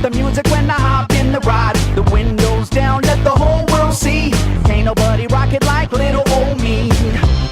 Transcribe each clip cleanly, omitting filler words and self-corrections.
the music when I hop in the ride. The windows down, let the whole world see. Ain't nobody rock it like little old me.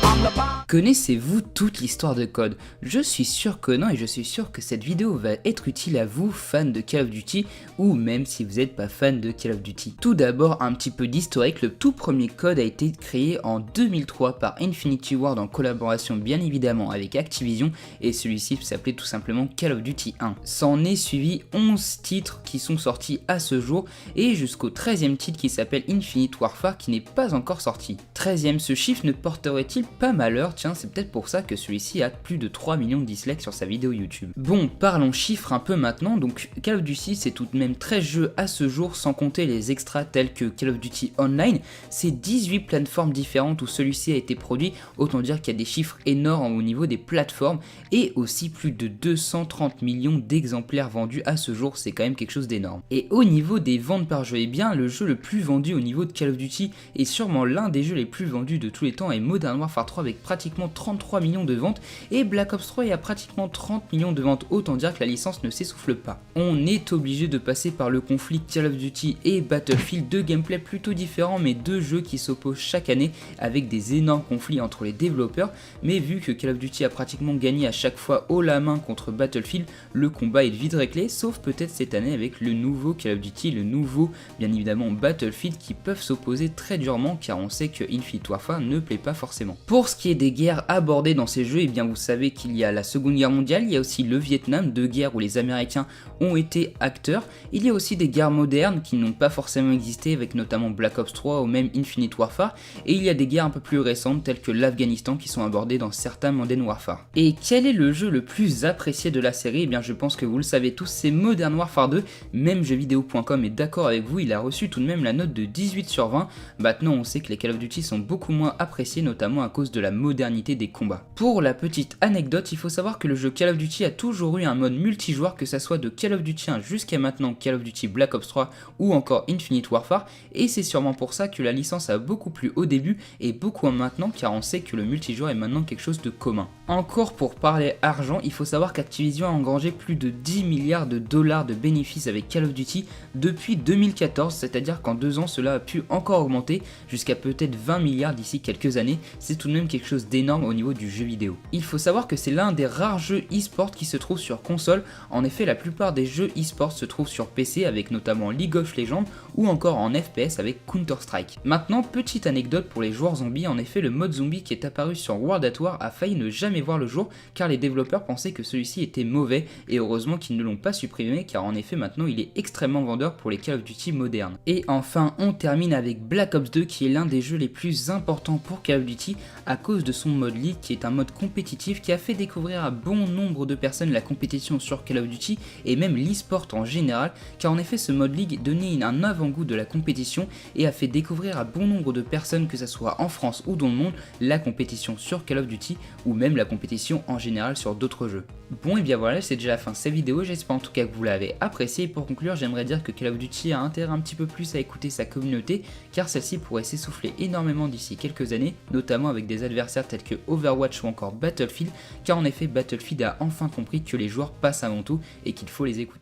I'm the bomb. Connaissez-vous toute l'histoire de Code? Je suis sûr que non et je suis sûr que cette vidéo va être utile à vous, fans de Call of Duty, ou même si vous n'êtes pas fan de Call of Duty. Tout d'abord, un petit peu d'historique, le tout premier Code a été créé en 2003 par Infinity Ward en collaboration bien évidemment avec Activision et celui-ci s'appelait tout simplement Call of Duty 1. S'en est suivi 11 titres qui sont sortis à ce jour et jusqu'au 13e titre qui s'appelle Infinite Warfare qui n'est pas encore sorti. 13e, ce chiffre ne porterait-il pas malheur? Tiens, c'est peut-être pour ça que celui-ci a plus de 3 millions de dislikes sur sa vidéo YouTube. Bon, parlons chiffres un peu maintenant. Donc Call of Duty, c'est tout de même 13 jeux à ce jour, sans compter les extras tels que Call of Duty Online. C'est 18 plateformes différentes où celui-ci a été produit, autant dire qu'il y a des chiffres énormes au niveau des plateformes, et aussi plus de 230 millions d'exemplaires vendus à ce jour, c'est quand même quelque chose d'énorme. Et au niveau des ventes par jeu, eh bien le jeu le plus vendu au niveau de Call of Duty, et sûrement l'un des jeux les plus vendus de tous les temps, est Modern Warfare 3 avec pratiquement 33 millions de ventes, et Black Ops 3 a pratiquement 30 millions de ventes, autant dire que la licence ne s'essouffle pas. On est obligé de passer par le conflit Call of Duty et Battlefield, deux gameplays plutôt différents mais deux jeux qui s'opposent chaque année avec des énormes conflits entre les développeurs, mais vu que Call of Duty a pratiquement gagné à chaque fois haut la main contre Battlefield, le combat est vite réglé, sauf peut-être cette année avec le nouveau Call of Duty, le nouveau bien évidemment Battlefield qui peuvent s'opposer très durement car on sait que Infinite Warfare ne plaît pas forcément. Pour ce qui est des guerres abordées dans ces jeux, et bien vous savez qu'il y a la Seconde Guerre mondiale, il y a aussi le Vietnam, deux guerres où les Américains ont été acteurs, il y a aussi des guerres modernes qui n'ont pas forcément existé avec notamment Black Ops 3 ou même Infinite Warfare, et il y a des guerres un peu plus récentes telles que l'Afghanistan qui sont abordées dans certains Modern Warfare. Et quel est le jeu le plus apprécié de la série? Et bien je pense que vous le savez tous, c'est Modern Warfare 2, même jeuxvideo.com est d'accord avec vous, il a reçu tout de même la note de 18 sur 20, maintenant on sait que les Call of Duty sont beaucoup moins appréciés notamment à cause de la modernité des combats. Pour la petite anecdote, il faut savoir que le jeu Call of Duty a toujours eu un mode multijoueur, que ça soit de Call of Duty 1 jusqu'à maintenant Call of Duty Black Ops 3 ou encore Infinite Warfare, et c'est sûrement pour ça que la licence a beaucoup plu au début et beaucoup moins maintenant car on sait que le multijoueur est maintenant quelque chose de commun. Encore pour parler argent, il faut savoir qu'Activision a engrangé plus de 10 milliards de dollars de bénéfices avec Call of Duty depuis 2014, c'est-à-dire qu'en 2 ans cela a pu encore augmenter jusqu'à peut-être 20 milliards d'ici quelques années, c'est tout de même quelque chose d'énorme au niveau du jeu vidéo. Il faut savoir que c'est l'un des rares jeux e-sport qui se trouve sur console, en effet la plupart des jeux e-sport se trouvent sur PC avec notamment League of Legends ou encore en FPS avec Counter-Strike. Maintenant, petite anecdote pour les joueurs zombies, en effet le mode zombie qui est apparu sur World at War a failli ne jamais voir le jour car les développeurs pensaient que celui-ci était mauvais et heureusement qu'ils ne l'ont pas supprimé car en effet maintenant il est extrêmement vendeur pour les Call of Duty modernes. Et enfin on termine avec Black Ops 2 qui est l'un des jeux les plus importants pour Call of Duty à cause de son mode League qui est un mode compétitif qui a fait découvrir à bon nombre de personnes la compétition sur Call of Duty et même l'e-sport en général car en effet ce mode League donnait un avant-goût de la compétition et a fait découvrir à bon nombre de personnes, que ce soit en France ou dans le monde, la compétition sur Call of Duty ou même la compétition en général sur d'autres jeux. Bon et bien voilà, c'est déjà la fin de cette vidéo, j'espère en tout cas que vous l'avez apprécié et pour conclure j'aimerais dire que Call of Duty a intérêt un petit peu plus à écouter sa communauté car celle-ci pourrait s'essouffler énormément d'ici quelques années, notamment avec des adversaires tels que Overwatch ou encore Battlefield car en effet Battlefield a enfin compris que les joueurs passent avant tout et qu'il faut les écouter.